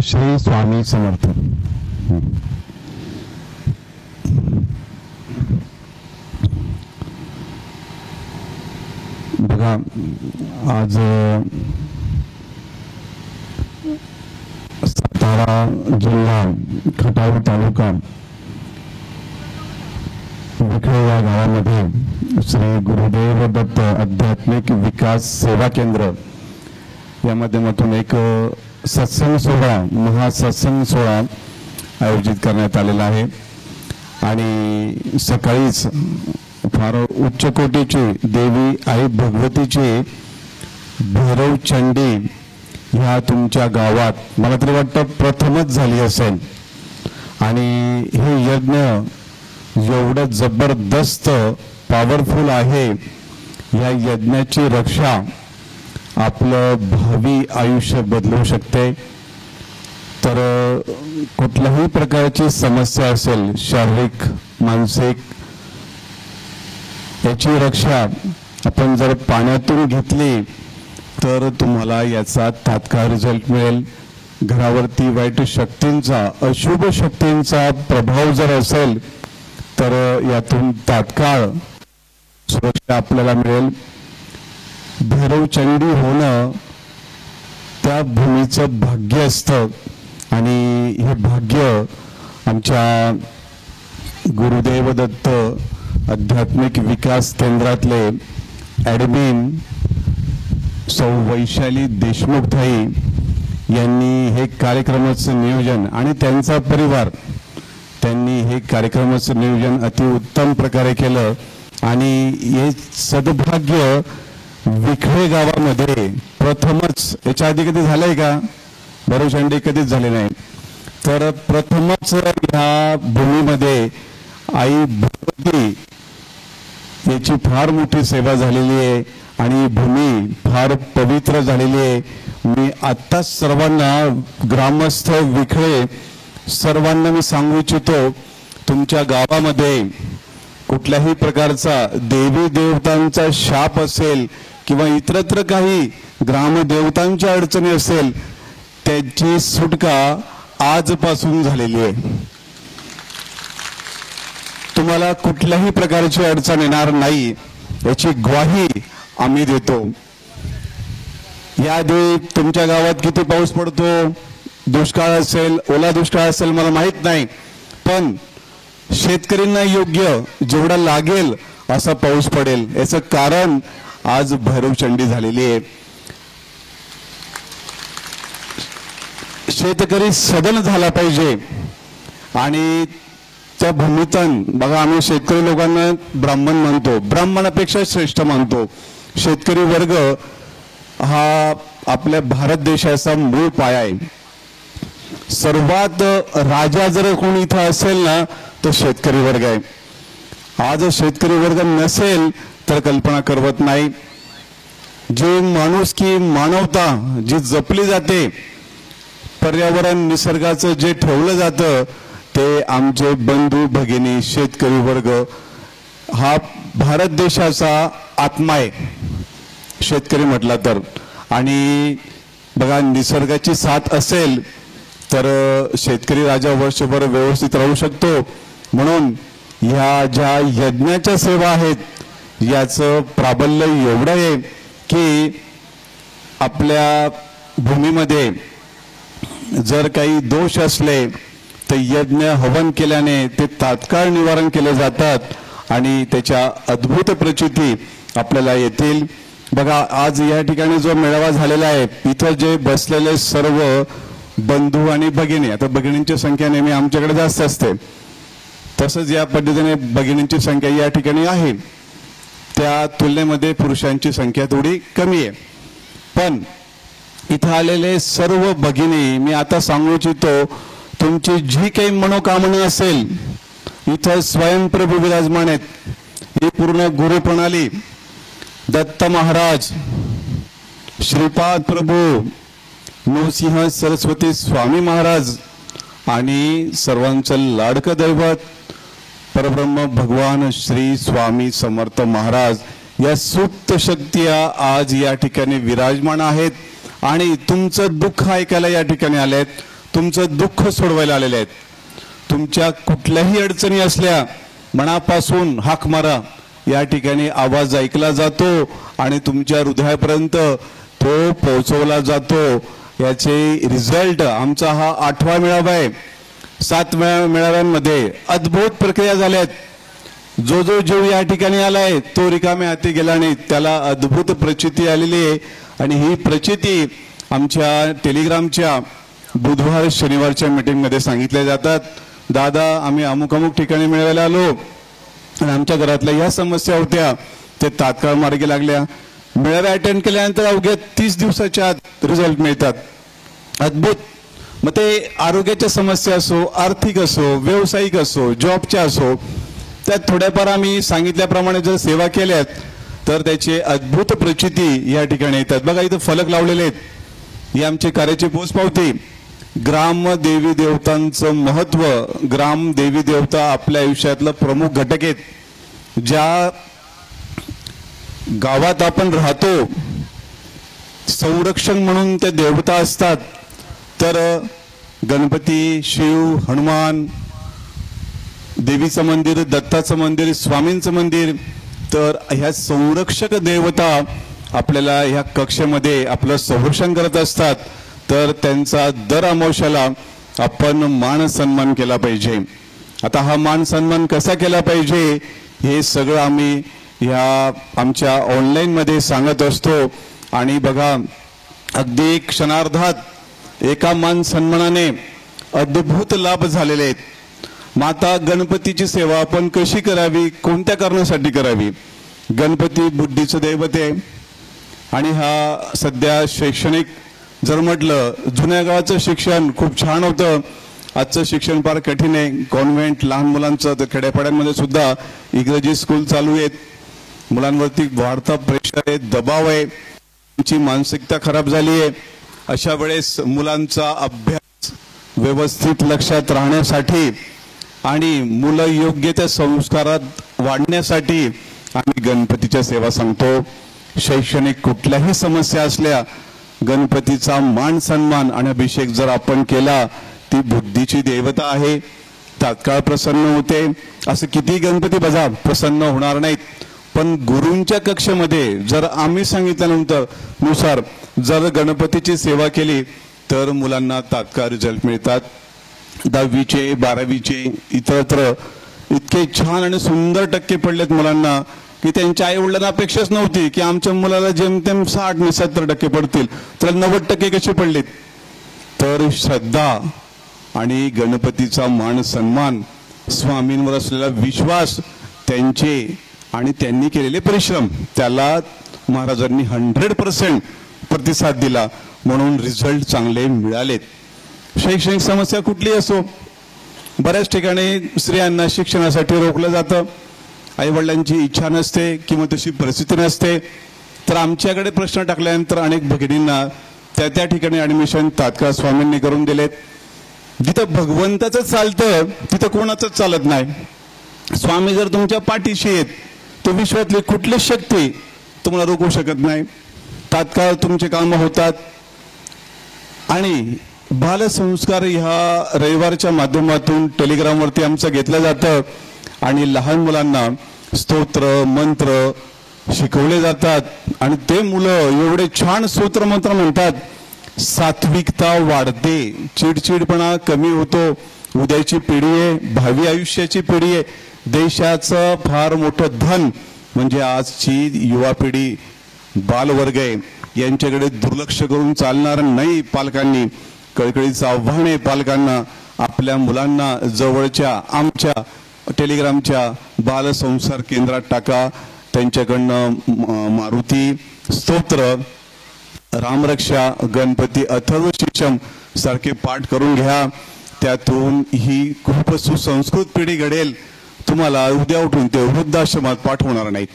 श्री स्वामी समर्थ। बघा, आज सातारा जिल्हा खटाव तालुका विखळे या गावामध्ये श्री गुरुदेव दत्त आध्यात्मिक विकास सेवा केंद्र या माध्यमातून एक सत्संग सोहळा, महासत्संग सोहळा आयोजित करण्यात आलेला आहे। आणि सकाळीच फार उच्च कोटीची देवी आई भगवतीची भैरव चंडी ह्या तुमच्या गावात मला तरी वाटतं प्रथमच झाली असेल। आणि हे यज्ञ एवढं जबरदस्त पॉवरफुल आहे, या यज्ञाची रक्षा आपलं भावी आयुष्य बदलू शकते। तर कुठल्याही प्रकारची समस्या असेल, शारीरिक मानसिक, याची रक्षा आपण जर पाण्यातून घेतली तर तुम्हाला याचा तात्काळ रिझल्ट मिळेल। घरावरती वाईट शक्तींचा, अशुभ शक्तींचा प्रभाव जर असेल तर यातून तात्काळ सुरक्षा आपल्याला मिळेल। भैरव चंडी होणं त्या भूमीचं भाग्य असतं आणि हे भाग्य आमच्या गुरुदेव दत्त आध्यात्मिक विकास केंद्रातले ॲडमिन सौ वैशाली देशमुखताई यांनी हे कार्यक्रमाचं नियोजन आणि त्यांचा परिवार त्यांनी हे कार्यक्रमाचं नियोजन अतिउत्तम प्रकारे केलं। आणि हे सद्भाग्य विखळे गावामध्ये प्रथमच, याच्या आधी कधी झालंय का? भैरव चंडी कधीच झाले नाही, तर प्रथमच ह्या भूमीमध्ये आई भगवती याची फार मोठी सेवा झालेली आहे आणि भूमी फार पवित्र झालेली आहे। मी आत्ताच सर्वांना, ग्रामस्थ विखळे सर्वांना मी सांगू इच्छितो, तुमच्या गावामध्ये कुठल्याही प्रकारचा देवी देवतांचा शाप असेल किंवा इतरत्र काही ग्रामदेवतांच्या अडचणी असेल, त्याची सुटका आजपासून झालेली आहे। तुम्हाला कुठल्याही प्रकारची अडचण येणार नाही याची ग्वाही आम्ही देतो। याआधी तुमच्या गावात किती पाऊस पडतो, दुष्काळ असेल, ओला दुष्काळ असेल मला माहित नाही, पण शेतकऱ्यांना योग्य जेवढा लागेल असा पाऊस पडेल, याचं कारण आज भैरव चंडी झालेली आहे। शेतकरी सदन झाला पाहिजे आणि त्या भूमीतून बघा, आम्ही शेतकरी लोकांना ब्राह्मण मानतो, ब्राह्मणापेक्षा श्रेष्ठ मानतो। शेतकरी वर्ग हा आपल्या भारत देशाचा मूळ पाया आहे। सर्वात राजा जर कोणी इथं असेल ना तर शेतकरी वर्ग आहे। आज शेतकरी वर्ग नसेल तर कल्पना करवत नाही। जे माणुसकी, मानवता जी जपली जाते, पर्यावरण निसर्गाचं जे ठेवलं जातं, ते आमचे बंधू भगिनी शेतकरी वर्ग हा भारत देशाचा आत्मा आहे शेतकरी म्हटला तर। आणि बघा, निसर्गाची साथ असेल तर शेतकरी राजा वर्षभर व्यवस्थित राहू शकतो। म्हणून ह्या ज्या यज्ञाच्या सेवा आहेत याचं प्राबल्य एवढं आहे की आपल्या भूमीमध्ये जर काही दोष असले तर यज्ञ हवन केल्याने ते तात्काळ निवारण केले जातात आणि त्याच्या अद्भुत प्रचिती आपल्याला येतील। बघा, आज या ठिकाणी जो मेळावा झालेला आहे, इथं जे बसलेले सर्व बंधू आणि भगिनी, आता भगिनींची संख्या नेहमी आमच्याकडे जास्त असते, तसंच या पद्धतीने भगिनींची संख्या या ठिकाणी आहे, त्या तुलनेमध्ये पुरुषांची संख्या थोडी कमी आहे। पण इथं आलेले सर्व भगिनी, मी आता सांगू इच्छितो, तुमची जी काही मनोकामना असेल इथं स्वयंप्रभू विराजमान आहेत। ही पूर्ण गुरु प्रणाली दत्त महाराज, श्रीपाद प्रभू, नृसिंह सरस्वती स्वामी महाराज आणि सर्वांचं लाडकं दैवत परब्रह्म भगवान श्री स्वामी समर्थ महाराज या सुप्त शक्ती आज या ठिकाणी विराजमान आहेत आणि तुमचं दुःख ऐकायला या ठिकाणी आलेत, तुमचं दुःख सोडवायला आलेले आहेत. तुमच्या कुठल्याही अडचणी असल्या मनापासून हाक मारा, या ठिकाणी आवाज ऐकला जातो आणि तुमच्या हृदयापर्यंत तो पोहोचवला जातो. याचे रिझल्ट आमचा हा 8वा मेळावा आहे. 7 मेळाव्यांमध्ये अद्भुत प्रक्रिया झाल्यात. जो जो जीव या ठिकाणी आलाय तो रिकाम्या हाती गेला नाही, त्याला अद्भुत प्रचिती आलेली आहे. आणि ही प्रचिती आमच्या टेलिग्रामच्या बुधवार शनिवारच्या मीटिंगमध्ये सांगितल्या जातात. दादा, आम्ही अमुक अमुक ठिकाणी मिळवायला आलो आणि आमच्या घरातल्या ह्या समस्या होत्या, ते तात्काळ मार्गी लागल्या. मेळावे अटेंड केल्यानंतर अवघ्या 30 दिवसाच्या आत रिझल्ट मिळतात. अद्भुत. मग ते आरोग्याच्या समस्या असो, आर्थिक असो, व्यावसायिक असो, जॉबच्या असो, त्यात थोड्याफार आम्ही सांगितल्याप्रमाणे जर सेवा केल्यात तर त्याचे अद्भुत प्रचिती या ठिकाणी येतात. बघा, इथं फलक लावलेले आहेत. ही आमची कार्याची पोचपावती. ग्राम देवी देवतांचं महत्व. ग्राम देवी देवता आपल्या आयुष्यातलं प्रमुख घटक आहेत. ज्या गावात आपण राहतो संरक्षण म्हणून ते देवता असतात. तर गणपती, शिव, हनुमान, देवीचं मंदिर, दत्ताचं मंदिर, स्वामींचं मंदिर, तर ह्या संरक्षक देवता आपल्याला ह्या कक्षेमध्ये आपलं संरक्षण करत असतात. तर त्यांचा दर अमावस्याला आपण मान सन्मान केला पाहिजे. आता हा मान सन्मान कसा केला पाहिजे हे सगळं आम्ही ह्या आमच्या ऑनलाईनमध्ये सांगत असतो. आणि बघा, अगदी क्षणार्धात एका मान सन्मानाने अद्भुत लाभ झालेले आहेत. माता गणपतीची सेवा आपण कशी करावी, कोणत्या कारणासाठी करावी? गणपती बुद्धीचं दैवत आहे. आणि हा सध्या शैक्षणिक जर म्हटलं, जुन्या काळाचं शिक्षण खूप छान होतं, आजचं शिक्षण फार कठीण आहे. कॉन्व्हेंट, लहान मुलांचं, तर खेड्यापाड्यांमध्ये सुद्धा इंग्रजी स्कूल चालू आहेत. मुलांवरती वाढता प्रेशर आहे, दबाव आहे, त्यांची मानसिकता खराब झाली आहे. अशा वेळेस मुलांचा अभ्यास व्यवस्थित लक्षात राहण्यासाठी आणि मुलं योग्य त्या संस्कारात वाढण्यासाठी आम्ही गणपतीच्या सेवा सांगतो. शैक्षणिक कुठल्याही समस्या असल्या, गणपतीचा मान सन्मान आणि अभिषेक जर आपण केला, ती बुद्धीची देवता आहे, तात्काळ प्रसन्न होते. असं किती गणपती बजा प्रसन्न होणार नाहीत, पण गुरूंच्या कक्षेमध्ये जर आम्ही सांगितल्यानंतर नुसार जर गणपतीची सेवा केली तर मुलांना तात्काळ रिझल्ट मिळतात. 10वीचे 12वीचे इतरत्र इतके छान आणि सुंदर टक्के पडलेत मुलांना की त्यांच्या आई वडिलांना अपेक्षाच नव्हती की आमच्या मुलाला जेमतेम 60-70% पडतील, तर 90% कसे पडलेत. तर श्रद्धा आणि गणपतीचा मान सन्मान, स्वामींवर असलेला विश्वास, त्यांचे आणि त्यांनी केलेले परिश्रम, त्याला महाराजांनी 100% प्रतिसाद दिला, म्हणून रिझल्ट चांगले मिळालेत. शैक्षणिक समस्या कुठली असो, बऱ्याच ठिकाणी स्त्रियांना शिक्षणासाठी रोखलं जातं. आई वडिलांची इच्छा नसते किंवा तशी परिस्थिती नसते. तर आमच्याकडे प्रश्न टाकल्यानंतर अनेक भगिनींना त्या ठिकाणी ऍडमिशन तात्काळ स्वामींनी करून दिलेत. जिथं भगवंताचं चालतं तिथं कोणाचंच चालत नाही. स्वामी जर तुमच्या पाठीशी आहेत तर विश्वातली कुठलीच शक्ती तुम्हाला रोखू शकत नाही. तात्काळ तुमचे कामं होतात. आणि बालसंस्कार ह्या रविवारच्या माध्यमातून टेलिग्रामवरती आमचं घेतलं जातं आणि लहान मुलांना स्तोत्र मंत्र शिकवले जातात. आणि ते मुलं एवढे छान स्तोत्र मंत्र म्हणतात, सात्विकता वाढते, चिडचिडपणा कमी होतो. उद्याची पिढी आहे, भावी आयुष्याची पिढी आहे. देशाचं फार मोठं धन म्हणजे आजची युवा पिढी, बालवर्ग आहे. यांच्याकडे दुर्लक्ष करून चालणार नाही. पालकांनी कळकळीचं आव्हान आहे पालकांना, आपल्या मुलांना जवळच्या आमच्या टेलिग्रामच्या बालसंस्कार केंद्रात टाका. त्यांच्याकडनं मारुती स्तोत्र, रामरक्षा, गणपती अथर्व शीर्षम सारखे पाठ करून घ्या. त्यातून ही खूप सुसंस्कृत पिढी घडेल. तुम्हाला उद्या उठून ते वृद्धाश्रमात पाठवणार नाहीत.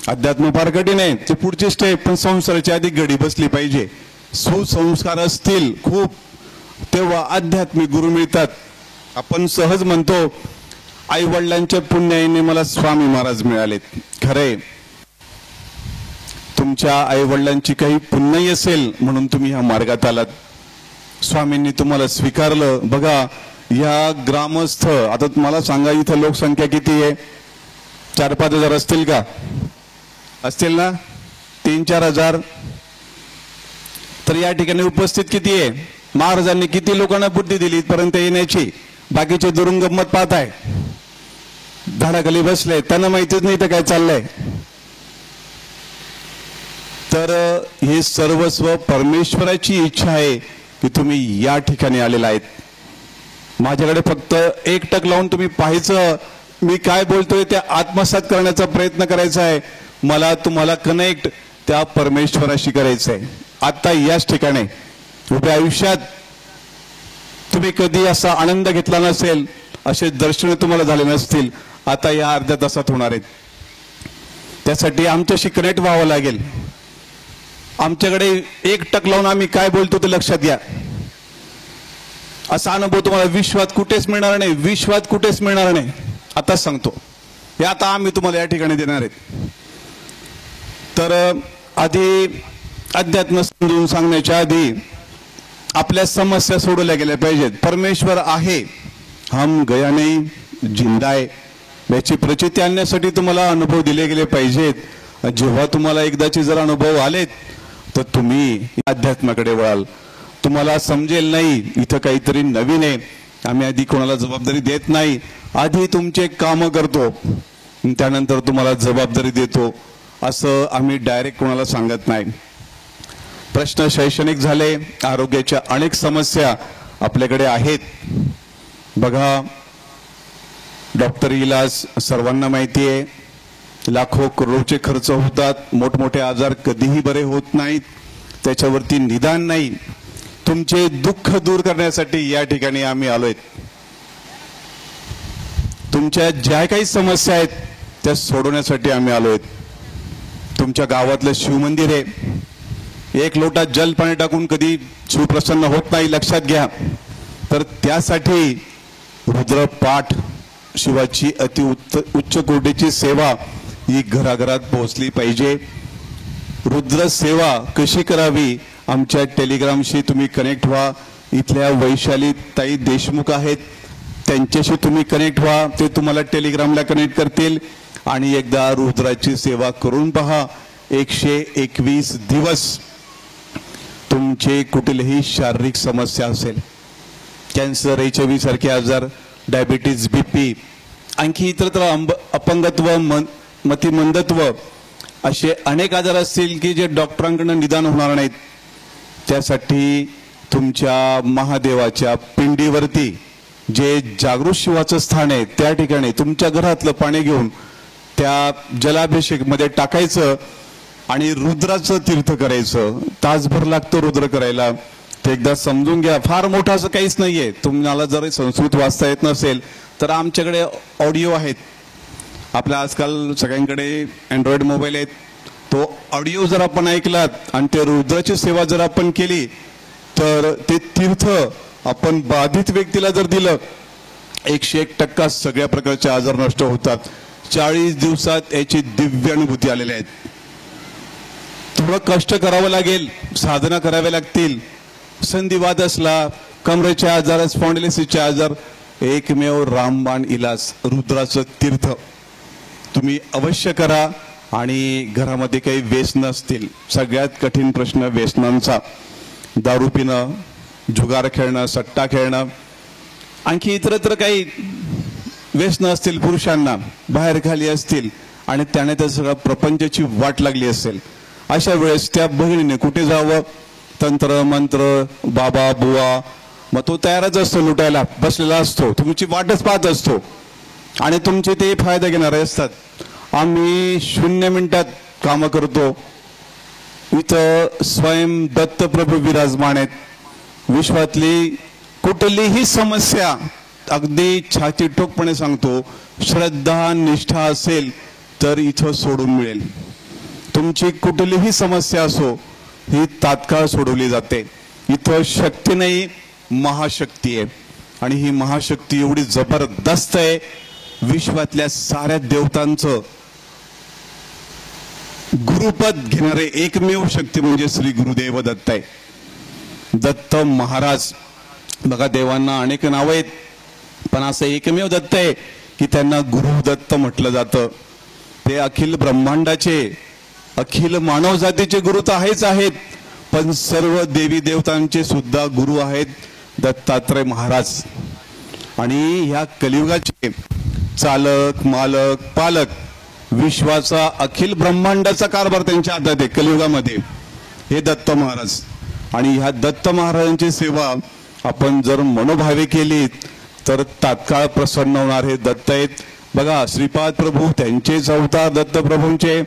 अध्यात्म फार कठीण आहे, ते पुढची स्टेप, पण संसाराची आधी घडी बसली पाहिजे. सुसंस्कार असतील खूप, तेव्हा आध्यात्मिक गुरु मिळतात. आपण सहज म्हणतो आई वडिलांच्या पुण्याईने मला स्वामी महाराज मिळालेत. खरे, तुमच्या आई वडिलांची काही पुण्याई असेल म्हणून तुम्ही ह्या मार्गात आलात. स्वामींनी तुम्हाला स्वीकारलं. बघा या ग्रामस्थ, आता तुम्हाला सांगा इथं लोकसंख्या किती आहे? 4-5 हजार असतील का? असतील ना? 3-4 हजार. तर या ठिकाणी उपस्थित किती आहे? महाराजांनी किती लोकांना बुद्धी दिली इथपर्यंत येण्याची? बाकीचे दुरून गंमत पाहताय, झाडाखाली बसले, त्यांना माहितीच नाही तर काय चाललंय. तर हे सर्वस्व परमेश्वराची इच्छा आहे की तुम्ही या ठिकाणी आलेला आहेत. माझ्याकडे फक्त एकटक लावून तुम्ही पाहायचं, मी काय बोलतोय ते आत्मसात करण्याचा प्रयत्न करायचा आहे. मला तुम्हाला कनेक्ट त्या परमेश्वराशी करायचं आहे. आता याच ठिकाणी उभ्या आयुष्यात तुम्ही कधी असा आनंद घेतला नसेल, असे दर्शन तुम्हाला झाले नसतील, आता या अर्ध्या तासात होणार आहेत. त्यासाठी आमच्याशी कनेक्ट व्हावं लागेल. आमच्याकडे एकटक लावून आम्ही काय बोलतो ते लक्षात घ्या. असा अनुभव तुम्हाला विश्वात कुठेच मिळणार नाही, विश्वात कुठेच मिळणार नाही. आता सांगतो, हे आता आम्ही तुम्हाला या ठिकाणी देणार आहेत. तर आधी अध्यात्म समजून सांगण्याच्या आधी आपल्या समस्या सोडवल्या गेल्या पाहिजेत. परमेश्वर आहे, हम गया नाही, जिंदा आहे, याची प्रचिती आणण्यासाठी तुम्हाला अनुभव दिले गेले पाहिजेत. जेव्हा तुम्हाला एकदाचे जर अनुभव आलेत तर तुम्ही अध्यात्माकडे वळाल. तुम्हाला समजेल नाही इथं काहीतरी नवीन आहे. आम्ही आधी कोणाला जबाबदारी देत नाही, आधी तुमचे कामं करतो, त्यानंतर तुम्हाला जबाबदारी देतो, असं आम्ही डायरेक्ट कोणाला सांगत नाही. प्रश्न शैक्षणिक झाले, आरोग्याच्या अनेक समस्या आपल्याकडे आहेत. बघा, डॉक्टरी इलाज सर्वांना माहिती आहे, लाखो करोडचे खर्च होतात, मोठमोठे आजार कधीही बरे होत नाहीत, त्याच्यावरती निदान नाही. तुमचे दुःख दूर करण्यासाठी या ठिकाणी आम्ही आलोय. तुमच्या ज्या काही समस्या आहेत त्या सोडवण्यासाठी आम्ही आलोय. तुमच्या गावातलं शिवमंदिर आहे, 1 लोटा जल पाणी टाकून कधी शिव प्रसन्न होत नाही, लक्षात घ्या. तर त्यासाठी रुद्रपाठ, शिवाची अति उच्च कोटीची सेवा ही घराघरात पोहोचली पाहिजे. रुद्र सेवा कशी करावी, आमच्या टेलिग्रामशी तुम्ही कनेक्ट व्हा. इथल्या वैशाली ताई देशमुख आहेत, त्यांच्याशी तुम्ही कनेक्ट व्हा, ते तुम्हाला टेलिग्रामला कनेक्ट करतील. आणि एकदा रुद्राची सेवा करून पहा. 121 दिवस तुमचे कुठलीही शारीरिक समस्या असेल, कॅन्सर, HIV सारखे आजार, डायबिटीज, BP, आणखी इतरत्र अपंगत्व, मतिमंदत्व, असे अनेक आजार असतील की जे डॉक्टरांकडून निदान होणार नाहीत. त्यासाठी तुमच्या महादेवाच्या पिंडीवरती जे जागृत शिवाचं स्थान आहे त्या ठिकाणी तुमच्या घरातलं पाणी घेऊन त्या जलाभिषेकमध्ये टाकायचं आणि रुद्राचं तीर्थ करायचं. तासभर लागतो रुद्र करायला, ते एकदा समजून घ्या. फार मोठं असं काहीच नाहीये. तुम्हाला जर संस्कृत वाचता येत नसेल तर आमच्याकडे ऑडिओ आहेत. आपल्या आजकाल सगळ्यांकडे अँड्रॉइड मोबाईल आहेत. तो ऑडिओ जर आपण ऐकलात आणि ते रुद्राची सेवा जर आपण केली तर ते तीर्थ आपण बाधित व्यक्तीला जर दिलं, 101% सगळ्या प्रकारचे आजार नष्ट होतात. 40 दिवसात याची दिव्य अनुभूती आलेल्या आहेत. थोडं कष्ट करावं लागेल, साधना कराव्या लागतील. संधिवात असला, कमरेचे आजार, स्पॉन्डिलिसिसचे आजार, एकमेव रामबाण इलाज रुद्राचं तीर्थ तुम्ही अवश्य करा. आणि घरामध्ये काही व्यसन असतील, सगळ्यात कठीण प्रश्न व्यसनांचा, दारू पिणं, जुगार खेळणं, सट्टा खेळणं, आणखी इतरत्र काही व्यसन असतील, पुरुषांना बाहेर खाली असतील आणि त्याने त्या सगळ्या प्रपंचाची वाट लागली असेल, अशा वेळेस त्या बहिणीने कुठे जावं? तंत्र मंत्र, बाबा बुवा, मग तो तयारच असतो, लुटायला बसलेला असतो, तुमची वाटच पाहत असतो आणि तुमचे ते फायदा घेणारे असतात. आम्ही 0 मिनिटात कामं करतो. इथं स्वयं दत्तप्रभू विराजमान आहेत. विश्वातली कुठलीही समस्या, अगदी छाती ठोकपणे सांगतो, श्रद्धा निष्ठा असेल तर इथं सोडून मिळेल. तुमची कुठलीही समस्या असो, ही तात्काळ सोडवली जाते. इथं शक्ती नाही, महाशक्ती आहे. आणि ही महाशक्ती एवढी जबरदस्त आहे, विश्वातल्या साऱ्या देवतांचं गुरुपद घेणारे एकमेव शक्ती म्हणजे श्री गुरुदेव दत्त आहे. दत्त महाराज. बघा देवांना अनेक नाव आहेत, पण असं एकमेव दत्त आहे की त्यांना गुरु दत्त म्हटलं जातं. ते अखिल ब्रह्मांडाचे, अखिल मानव जातीचे गुरु तर आहेच आहेत, पण सर्व देवी देवतांचे सुद्धा गुरु आहेत दत्तात्रय महाराज. आणि ह्या कलियुगाचे चालक, मालक, पालक, विश्वाचा अखिल ब्रह्मांडाचा कारभार त्यांच्या हातात आहे कलियुगामध्ये, हे दत्त महाराज. आणि ह्या दत्त महाराजांची सेवा आपण जर मनोभावे केली तर तात्काळ प्रसन्न होणार हे दत्त आहेत. बघा श्रीपाद प्रभू त्यांचेच अवतार दत्तप्रभूंचे,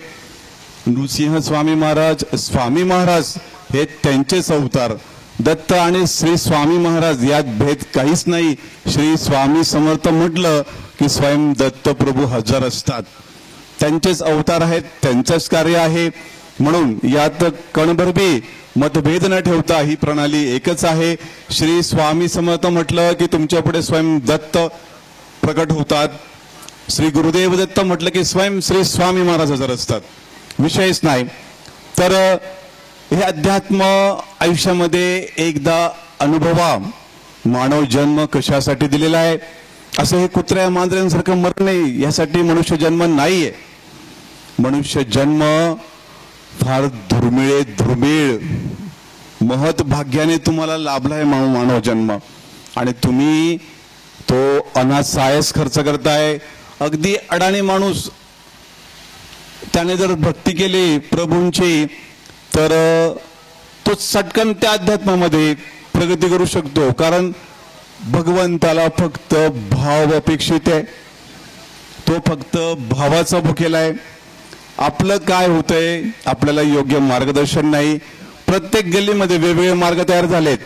नृसिंह स्वामी महाराज, स्वामी महाराज हे त्यांचेच अवतार. दत्त आणि श्री स्वामी महाराज यात भेद काहीच नाही. श्री स्वामी समर्थ म्हटलं की स्वयं दत्त प्रभू हजर असतात, त्यांचेच अवतार आहेत, त्यांचंच कार्य आहे. म्हणून यात कणभर बी मतभेद न ठेवता ही प्रणाली एकच आहे. श्री स्वामी समर्थ म्हटलं की तुमच्या पुढे स्वयं दत्त प्रकट होतात. श्री गुरुदेव दत्त म्हटलं की स्वयं श्री स्वामी महाराज हजर असतात, विषयच नाही. तर हे अध्यात्म आयुष्यामध्ये एकदा अनुभवा. मानव जन्म कशासाठी दिलेला आहे? असं हे कुत्र्या मांजरांसारखं मरणे यासाठी मनुष्य जन्म नाहीये. मनुष्य जन्म फार दुर्मिळ महत भाग्याने तुम्हाला लाभलाय मानव जन्म, आणि तुम्ही तो अनासायस खर्च करताय. अगदी अडाणी माणूस त्याने जर भक्ती केली प्रभूंची तर तो चटकन त्या अध्यात्मामध्ये प्रगती करू शकतो. कारण भगवंताला फक्त भाव अपेक्षित आहे, तो फक्त भावाचा भुकेला आहे. आपलं काय होतंय, आपल्याला योग्य मार्गदर्शन नाही. प्रत्येक गल्लीमध्ये वेगवेगळे मार्ग तयार झालेत.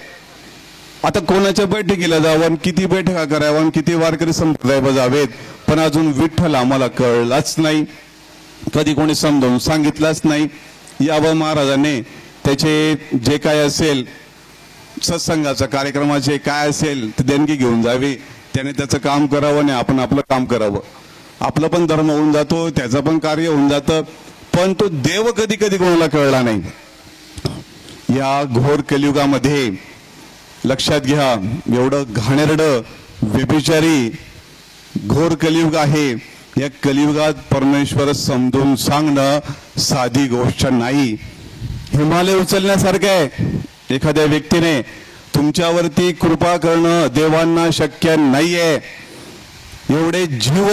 आता कोणाच्या बैठकीला जावं, किती बैठका कराव्या, किती वारकरी संप्रदाय बजावेत, पण अजून विठ्ठल आम्हाला कळलाच नाही, कधी कोणी समजावून सांगितलंच नाही. यावं महाराजांनी त्याचे जे काय असेल सत्संगाचा कार्यक्रमाचे काय असेल ते देणगी घेऊन जावी, त्याने त्याचं काम करावं आणि आपण आपलं काम करावं. आपलं पण धर्म होऊन जातो, त्याचं पण कार्य होऊन जातं, पण तो देव कधी कधी कोणाला कळला नाही. या घोर कलियुगामध्ये लक्षात घ्या, एवढं घाणेरडं व्यभिचारी घोर कलियुग आहे. या कलियुगात परमेश्वर समजून सांगणं साधी गोष्ट नाही. हिमालय उचलण्यासारखं आहे. एखाद्या व्यक्तीने तुमच्यावरती कृपा करणं देवांना शक्य नाहीये. एवढे जीव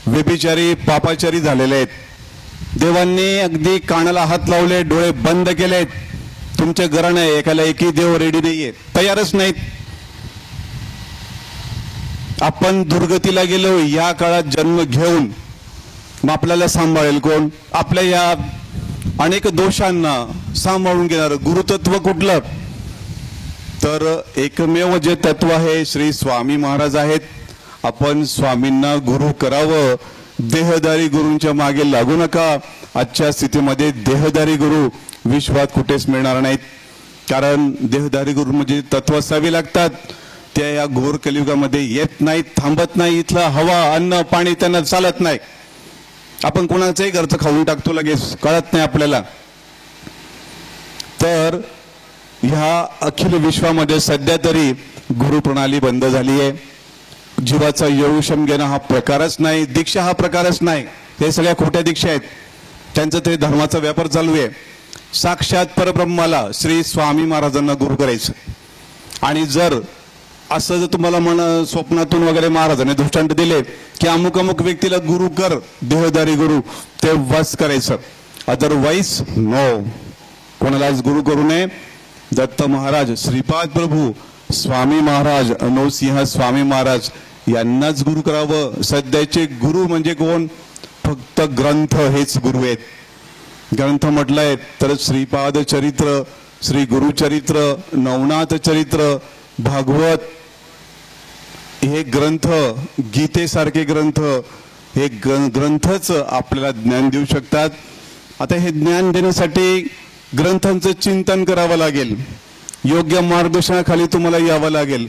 व्यभिचारी पापाचारी झालेले आहेत. देवांनी अगदी कानाला हात लावले, डोळे बंद केलेत. तुमच्या घराने एकाला एकही देव रेडी नाहीये, तयारच नाहीत. आपण दुर्गतीला गेलो या काळात जन्म घेऊन, मग आपल्याला सांभाळेल कोण? आपल्या या अनेक दोषांना सांभाळून घेणार गुरुतत्व कुठलं? तर एकमेव जे तत्व आहे श्री स्वामी महाराज आहेत. आपण स्वामींना गुरु करावं. देहदारी गुरूंच्या मागे लागू नका. आजच्या स्थितीमध्ये देहदारी गुरु विश्वात कुठेच मिळणार नाहीत. कारण देहदारी गुरु म्हणजे तत्व असावी लागतात. त्या या घोर कलियुगामध्ये येत नाहीत, थांबत नाही. इथलं हवा, अन्न, पाणी त्यांना चालत नाही. आपण कोणाचंही घरचं खाऊन टाकतो लगेच, कळत नाही आपल्याला. तर ह्या अखिल विश्वामध्ये सध्या तरी गुरु प्रणाली बंद झाली आहे. जीवाचा योगक्षम घेणं हा प्रकारच नाही, दीक्षा हा प्रकारच नाही. हे सगळ्या खोट्या दीक्षा आहेत. त्यांचं ते धर्माचा व्यापार चालू आहे. साक्षात परब्रह्माला श्री स्वामी महाराजांना गुरु करायचं. आणि जर असं जर तुम्हाला स्वप्नातून वगैरे महाराजांनी दृष्टांत दिले की अमुक अमुक व्यक्तीला गुरु कर, देहदारी गुरु, ते वस करायचं. अदरवाईज नो, कोणालाच गुरु करू नये. दत्त महाराज, श्रीपाद प्रभू, स्वामी महाराज, नृसिंह स्वामी महाराज यांनाच गुरु करावं. सध्याचे गुरु म्हणजे कोण? फक्त ग्रंथ हेच गुरु आहेत. ग्रंथ म्हटलंय तर श्रीपाद चरित्र, श्री गुरुचरित्र, नवनाथ चरित्र, भागवत हे ग्रंथ, गीतेसारखे ग्रंथ, हे ग्रंथच आपल्याला ज्ञान देऊ शकतात. आता हे ज्ञान देण्यासाठी ग्रंथांचं चिंतन करावं लागेल. योग्य मार्गदर्शनाखाली तुम्हाला यावं लागेल.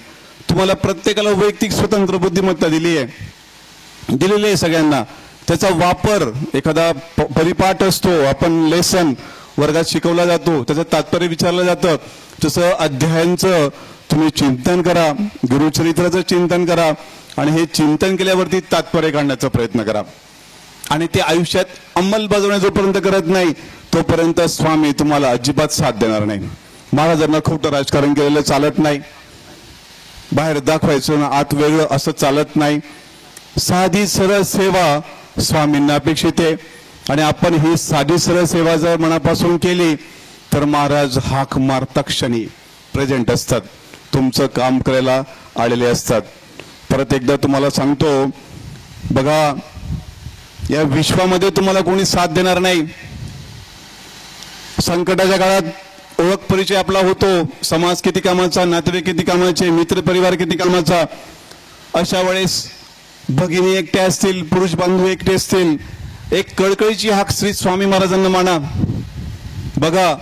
तुम्हाला प्रत्येकाला वैयक्तिक स्वतंत्र बुद्धिमत्ता दिलेली आहे सगळ्यांना. त्याचा वापर, एखादा परिपाठ असतो, आपण लेसन वर्गात शिकवला जातो त्याचं तात्पर्य विचारलं जातं, तसं अध्यायांचं तुम्ही चिंतन करा, गुरुचरित्राचं चिंतन करा आणि हे चिंतन केल्यावरती तात्पर्य काढण्याचा प्रयत्न करा. आणि ते आयुष्यात अंमलबजावणी जोपर्यंत करत नाही तोपर्यंत स्वामी तुम्हाला अजिबात साथ देणार नाही. महाराजांना खोटं राजकारण केलेलं चालत नाही, बाहेर दाखवायचं ना आत वेगळं असं चालत नाही. साधी सरळ सेवा स्वामींना अपेक्षित आहे आणि आपण ही साधी सरळ सेवा जर मनापासून केली तर महाराज हाक मारता क्षणी प्रेझेंट असतात, तुमचं काम करायला आलेले असतात. परत एकदा तुम्हाला सांगतो बघा, या विश्वामध्ये तुम्हाला कोणी साथ देणार नाही. संकटाच्या काळात ओळख परिचय आपला होतो, समाज किती कामाचा, नातेवाईक किती कामाचे, मित्र परिवार किती कामाचा. अशा वेळेस भगिनी एकटे असतील, पुरुष बांधव एकटे असतील, एक कळकळीची हाक श्री स्वामी महाराजांना माना. बघा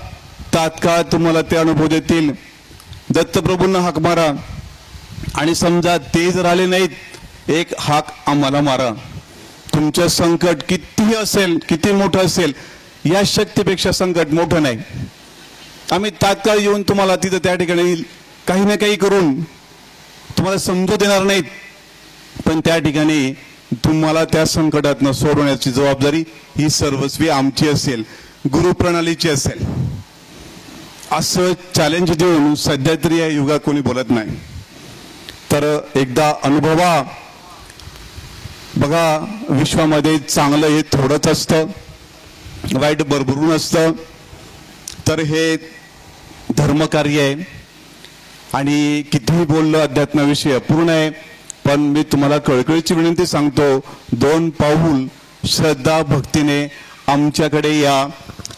तात्काळ तुम्हाला ते अनुभव देतील. दत्तप्रभूंना हाक मारा आणि समजा ते जर आले नाहीत एक हाक आम्हाला मारा. तुमचं संकट कितीही असेल, किती मोठं असेल, या शक्तीपेक्षा संकट मोठं नाही. आम्ही तात्काळ येऊन तुम्हाला तिथं त्या ठिकाणी काही ना काही करून तुम्हाला समजू देणार नाहीत, पण त्या ठिकाणी तुम्हाला त्या संकटातनं सोडवण्याची जबाबदारी ही सर्वस्वी आमची असेल, गुरुप्रणालीची असेल. असं चॅलेंज देऊन सध्या तरी या युगात कोणी बोलत नाही. तर एकदा अनुभवा. बघा विश्वामध्ये चांगलं हे थोडंच असतं, वाईट भरभरून असतं. तर हे धर्मकार्य आहे आणि कितीही बोललं अध्यात्माविषयी अपूर्ण आहे. पण मी तुम्हाला कळकळीची विनंती सांगतो, 2 पाऊल श्रद्धा भक्तीने आमच्याकडे या.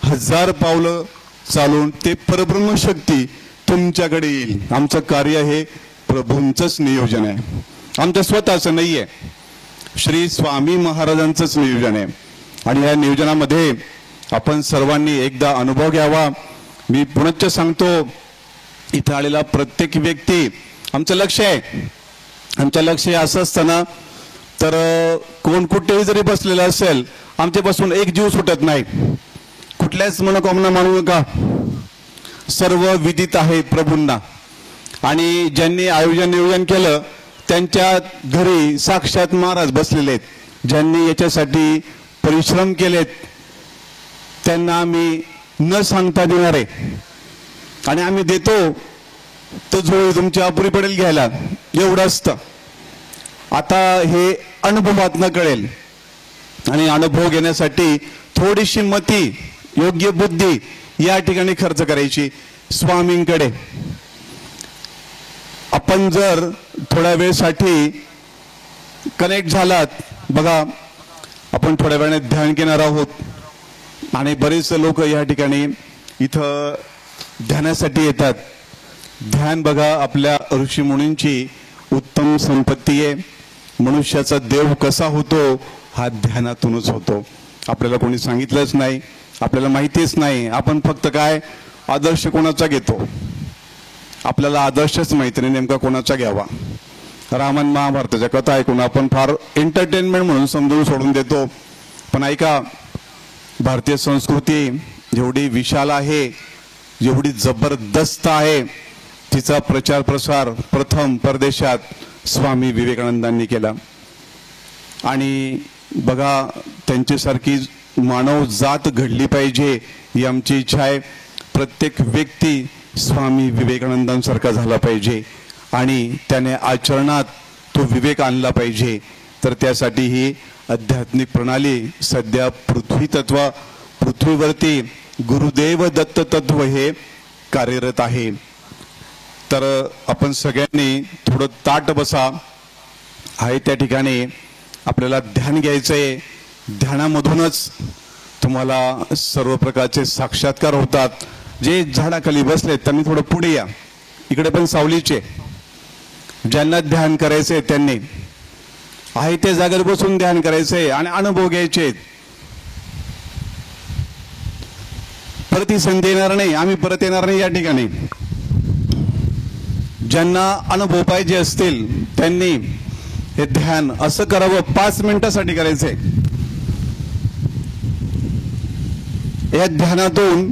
1000 पावलं चालून ते परब्रह्मशक्ती तुमच्याकडे येईल. आमचं कार्य हे प्रभूंचंच नियोजन आहे, आमचं स्वतःचं नाहीये, श्री स्वामी महाराजांचंच नियोजन आहे. आणि या नियोजनामध्ये आपण सर्वांनी एकदा अनुभव घ्यावा. मी पुनश्च सांगतो, इथं आलेला प्रत्येक व्यक्ती आमचं लक्ष आहे. आमचं लक्ष असं असताना तर कोण कुठेही जरी बसलेला असेल आमच्यापासून एक जीव सुटत नाही. कुठल्याच मनोकामना मानू नका, सर्व विदित आहे प्रभूंना. आणि ज्यांनी आयोजन नियोजन केलं त्यांच्या घरी साक्षात महाराज बसलेले आहेत. ज्यांनी याच्यासाठी परिश्रम केलेत त्यांना आम्ही न सांगता देणार आहे आणि आम्ही देतो तर झोळी तुमची अपुरी पडेल घ्यायला, एवढं असतं. आता हे अनुभवातनं कळेल आणि अनुभव घेण्यासाठी थोडीशी मती, योग्य बुद्धी या ठिकाणी खर्च करायची स्वामींकडे. आपण जर थोड्या वेळसाठी कनेक्ट झालात, बघा आपण थोड्या वेळाने ध्यान घेणार आहोत आणि बरेच लोक या ठिकाणी इथं ध्यानासाठी येतात. ध्यान बघा आपल्या ऋषीमुनींची उत्तम संपत्ती आहे. मनुष्याचा देव कसा होतो हा ध्यानातूनच होतो. आपल्याला कोणी सांगितलंच नाही, आपल्याला माहितीच नाही. आपण फक्त काय आदर्श कोणाचा घेतो, आपल्याला आदर्शच माहिती नाही नेमका कोणाचा घ्यावा. रामायण महाभारताच्या कथा ऐकून आपण फार एंटरटेनमेंट म्हणून समजून सोडून देतो. पण ऐका, भारतीय संस्कृती जेवढी विशाल आहे, जेवढी जबरदस्त आहे, तिचा प्रचार प्रसार प्रथम परदेशात स्वामी विवेकानंदांनी केला. आणि बघा त्यांच्यासारखी मानव जात घडली पाहिजे ही आमची इच्छा आहे. प्रत्येक व्यक्ती स्वामी विवेकानंदांसारखा झाला पाहिजे आणि त्याने आचरणात तो विवेक आणला पाहिजे. तर त्यासाठी ही आध्यात्मिक प्रणाली सध्या पृथ्वीवरती गुरुदेव दत्त तत्व हे कार्यरत आहे. तर आपण सगळ्यांनी थोडं ताट बसा. आहे त्या ठिकाणी आपल्याला ध्यान घ्यायचंय. ध्यानामधूनच तुम्हाला सर्व प्रकारचे साक्षात्कार होतात. जे झाडाखाली बसलेत त्यांनी थोडं पुढे या, इकडे पण सावलीचे. ज्यांना ध्यान करायचंय त्यांनी आहे त्या जागेवर बसून ध्यान करायचंय आणि अनुभव घ्यायचे. परत ही संधी येणार नाही, आम्ही परत येणार नाही या ठिकाणी. ज्यांना अनुभव पाहिजे असतील त्यांनी हे ध्यान असं करावं, 5 मिनिटासाठी करायचंय. या ध्यानातून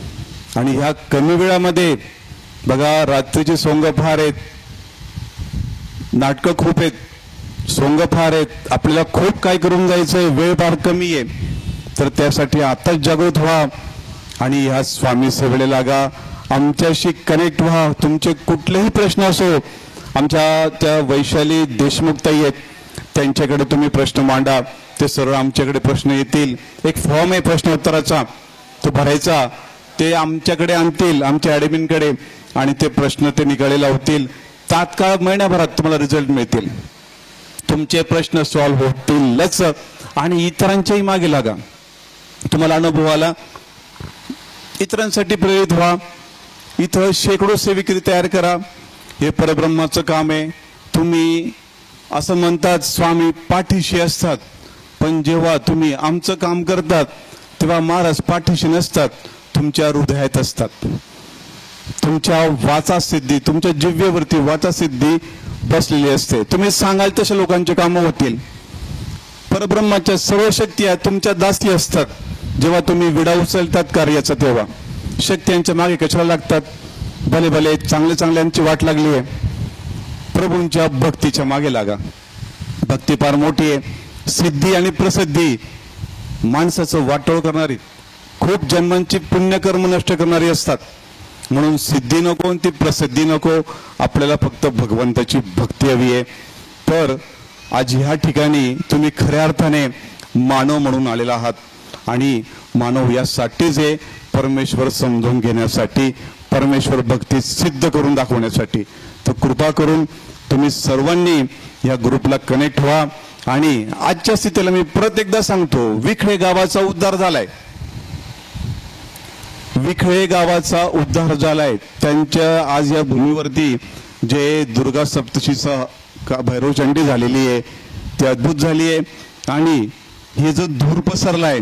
आणि ह्या कमी वेळामध्ये बघा, रात्रीची सोंग फार आहेत, नाटकं खूप आहेत, सोंग फार आहेत, आपल्याला खूप काय करून जायचंय, वेळ फार कमी आहे. तर त्यासाठी आताच जागृत व्हा आणि ह्या स्वामी सेवेला लागा, आमच्याशी कनेक्ट व्हा. तुमचे कुठलेही प्रश्न असो, आमच्या त्या वैशाली देशमुख ताई आहेत, त्यांच्याकडे तुम्ही प्रश्न मांडा, ते सरळ आमच्याकडे प्रश्न येतील. एक फॉर्म आहे प्रश्न उत्तराचा, तो भरायचा, ते आमच्याकडे आणतील, आमच्या ॲडमिनकडे, आणि ते प्रश्न ते निकाली लावतील. तात्काळ महिन्याभरात तुम्हाला रिझल्ट मिळतील, तुमचे प्रश्न सॉल्व्ह होतीलच. आणि इतरांच्याही मागे लागा, तुम्हाला अनुभव आला, इतरांसाठी प्रेरित व्हा. इथं शेकडो सेविकरी तयार करा, हे परब्रह्माचं काम आहे. तुम्ही असं म्हणतात स्वामी पाठीशी असतात, पण जेव्हा तुम्ही आमचं काम करतात तेव्हा महाराज पाठीशी नसतात, तुमच्या हृदयात असतात. तुमच्या वाचा सिद्धी, तुमच्या जिव्हेवरती वाचा सिद्धी बसलेली असते. तुम्ही सांगाल तशा लोकांचे कामं होतील. परब्रह्माच्या सर्व शक्ती तुमच्या दासी असतात. जेव्हा तुम्ही विडा उचलतात कार्याचा, तेव्हा शक्ती यांच्या मागे कशाला लागतात? भले भले चांगले चांगल्यांची वाट लागली आहे, प्रभूंच्या भक्तीच्या मागे लागा. भक्ती फार मोठी आहे. सिद्धी आणि प्रसिद्धी माणसाचं वाटोळ करणारी, खूप जन्मांची पुण्यकर्म नष्ट करणारी असतात. म्हणून सिद्धी नको, ती प्रसिद्धी नको, आपल्याला फक्त भगवंताची भक्ती हवी आहे. तर आज ह्या ठिकाणी तुम्ही खऱ्या अर्थाने मानव म्हणून आलेला आहात, आणि मानव यासाठीच आहे, परमेश्वर समजून घेण्यासाठी, परमेश्वर भक्ती सिद्ध करून दाखवण्यासाठी. तर कृपा करून तुम्ही सर्वांनी या ग्रुपला कनेक्ट व्हा. आणि आजच्या स्थितीला मी परत एकदा सांगतो, विखळे गावाचा उद्धार झालाय, विखळे गावाचा उद्धार झालाय. त्यांच्या आज या भूमीवरती जे दुर्गा सप्तशीचा भैरवचंडी झालेली आहे, ती अद्भुत झाली आहे. आणि हे जो धूर पसरलाय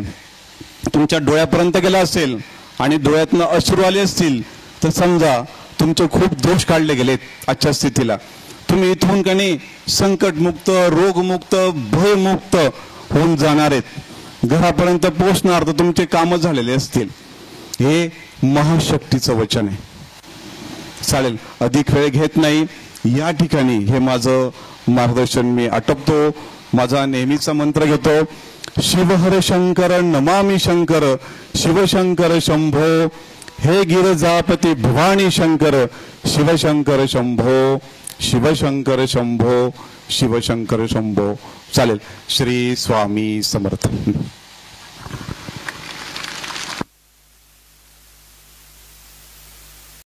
तुमच्या डोळ्यापर्यंत गेला असेल आणि डोळ्यातनं अश्रू आले असतील, तर समजा तुमचे खूप दोष काढले गेलेत. आजच्या स्थितीला तुम्ही इथून कणी संकटमुक्त, रोगमुक्त, भयमुक्त होऊन जाणार आहेत. घरापर्यंत पोहोचणार तर तुमचे कामं झालेले असतील. हे महाशक्तीचं वचन आहे. चालेल, अधिक वेळ घेत नाही. या ठिकाणी हे माझं मार्गदर्शन मी आटपतो. माझा नेहमीचा मंत्र घेतो, शिवहर शंकर नमामि शंकर, शिवशंकर शंभो, हे गिरजापती भवानी शंकर, शिवशंकर शंभो, शिवशंकर शंभो, शिवशंकर शंभो. चालेल, श्री स्वामी समर्थ.